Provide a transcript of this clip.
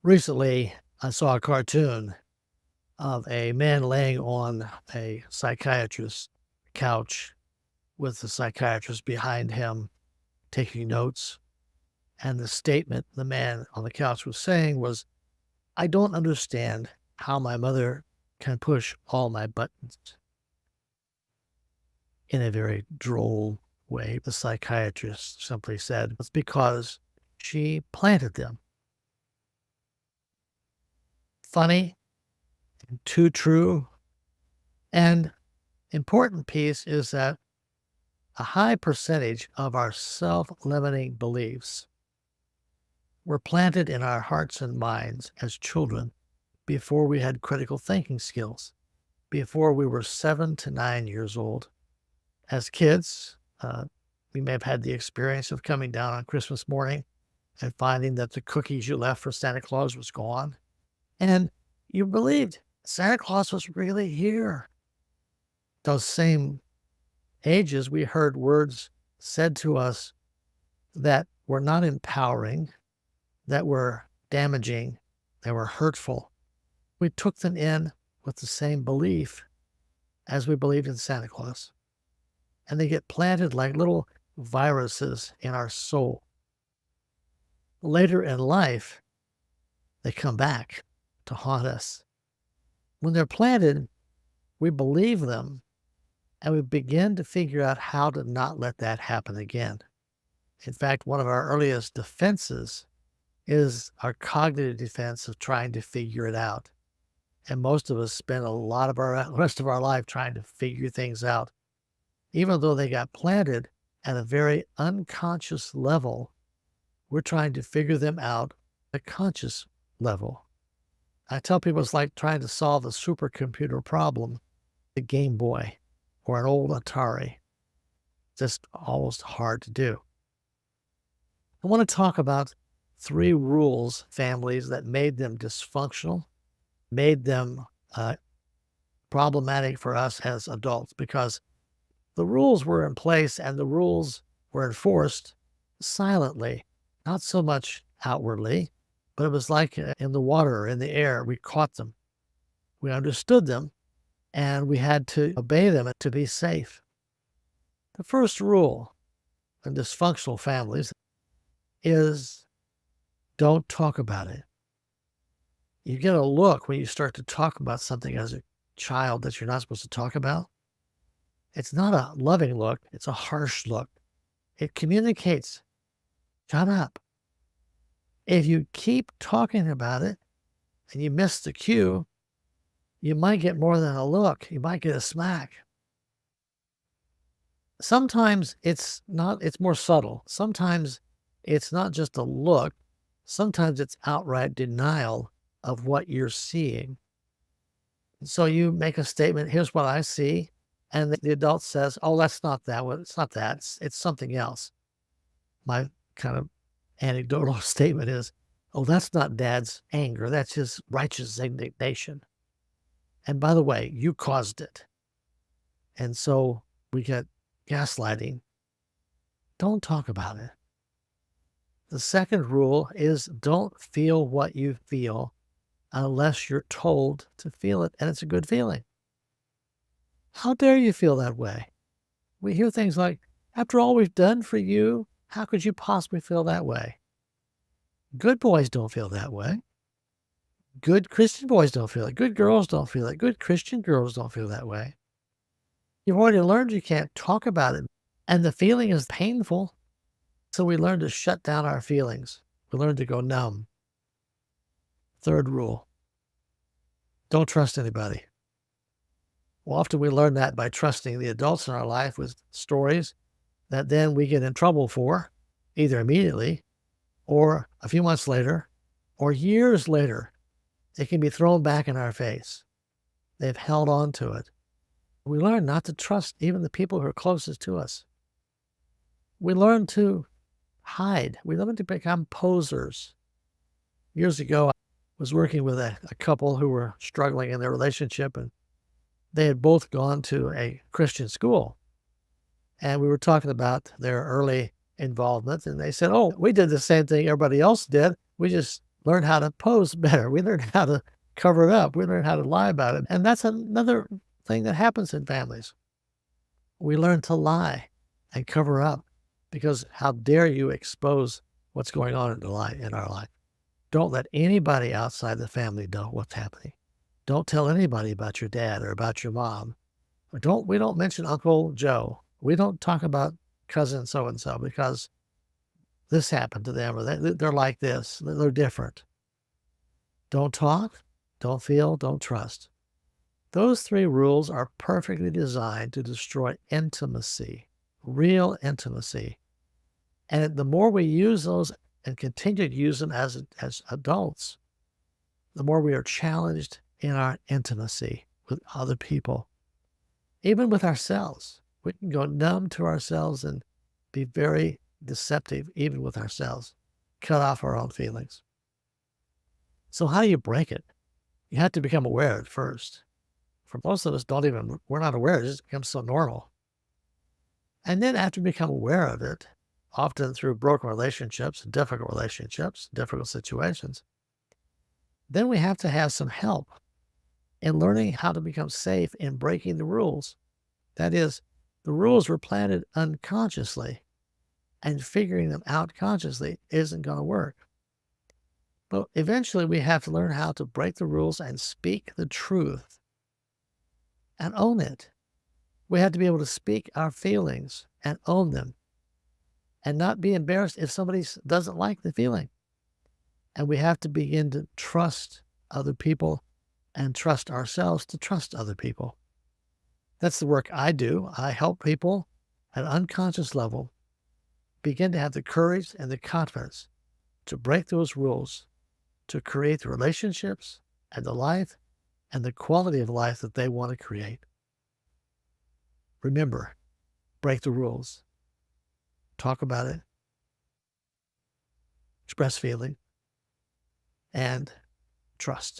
Recently, I saw a cartoon of a man laying on a psychiatrist's couch with the psychiatrist behind him taking notes. And the statement the man on the couch was saying was, I don't understand how my mother can push all my buttons. In a very droll way, the psychiatrist simply said, it's because she planted them. Funny, too true. And important piece is that a high percentage of our self-limiting beliefs were planted in our hearts and minds as children before we had critical thinking skills, before we were 7 to 9 years old. As kids, we may have had the experience of coming down on Christmas morning and finding that the cookies you left for Santa Claus was gone. And you believed Santa Claus was really here. Those same ages, we heard words said to us that were not empowering, that were damaging, that were hurtful. We took them in with the same belief as we believed in Santa Claus. And they get planted like little viruses in our soul. Later in life, they come back to haunt us. When they're planted, we believe them and we begin to figure out how to not let that happen again. In fact, one of our earliest defenses is our cognitive defense of trying to figure it out. And most of us spend a lot of our rest of our life trying to figure things out, even though they got planted at a very unconscious level. We're trying to figure them out at a conscious level. I tell people it's like trying to solve a supercomputer problem, a Game Boy or an old Atari. Just almost hard to do. I want to talk about 3 rules, families, that made them dysfunctional, made them problematic for us as adults, because the rules were in place and the rules were enforced silently, not so much outwardly, but it was like in the water, in the air. We caught them. We understood them, and we had to obey them to be safe. The first rule in dysfunctional families is don't talk about it. You get a look when you start to talk about something as a child that you're not supposed to talk about. It's not a loving look, it's a harsh look. It communicates, shut up. If you keep talking about it and you miss the cue, you might get more than a look. You might get a smack. Sometimes it's more subtle. Sometimes it's not just a look. Sometimes it's outright denial of what you're seeing. So you make a statement, here's what I see. And the adult says, oh, that's not that. Well, it's not that. It's something else. My kind of anecdotal statement is, oh, that's not dad's anger. That's his righteous indignation. And by the way, you caused it. And so we get gaslighting. Don't talk about it. The second rule is don't feel what you feel unless you're told to feel it and it's a good feeling. How dare you feel that way? We hear things like, after all we've done for you, how could you possibly feel that way? Good boys don't feel that way. Good Christian boys don't feel it. Good girls don't feel it. Good Christian girls don't feel that way. You've already learned you can't talk about it, and the feeling is painful. So we learn to shut down our feelings. We learn to go numb. Third rule, don't trust anybody. Well, often we learn that by trusting the adults in our life with stories that then we get in trouble for, either immediately or a few months later or years later. It can be thrown back in our face. They've held on to it. We learn not to trust even the people who are closest to us. We learn to hide. We learn to become posers. Years ago, I was working with a couple who were struggling in their relationship, and they had both gone to a Christian school. And we were talking about their early involvement, and they said, oh, we did the same thing everybody else did. We just learn how to pose better. We learn how to cover it up. We learn how to lie about it. And that's another thing that happens in families. We learn to lie and cover up because how dare you expose what's going on in our life. Don't let anybody outside the family know what's happening. Don't tell anybody about your dad or about your mom. We don't mention Uncle Joe. We don't talk about cousin so and so because this happened to them or they're like this. They're different. Don't talk, don't feel, don't trust. Those three rules are perfectly designed to destroy intimacy, real intimacy. And the more we use those and continue to use them as adults, the more we are challenged in our intimacy with other people, even with ourselves. We can go numb to ourselves and be very deceptive, even with ourselves, cut off our own feelings. So, how do you break it? You have to become aware at first. For most of us, we're not aware. It just becomes so normal. And then after you become aware of it, often through broken relationships, difficult situations, then we have to have some help in learning how to become safe in breaking the rules. That is, the rules were planted unconsciously, and figuring them out consciously isn't going to work. But eventually, we have to learn how to break the rules and speak the truth and own it. We have to be able to speak our feelings and own them and not be embarrassed if somebody doesn't like the feeling. And we have to begin to trust other people and trust ourselves to trust other people. That's the work I do. I help people at an unconscious level begin to have the courage and the confidence to break those rules, to create the relationships and the life and the quality of life that they want to create. Remember, break the rules. Talk about it, express feeling, and trust.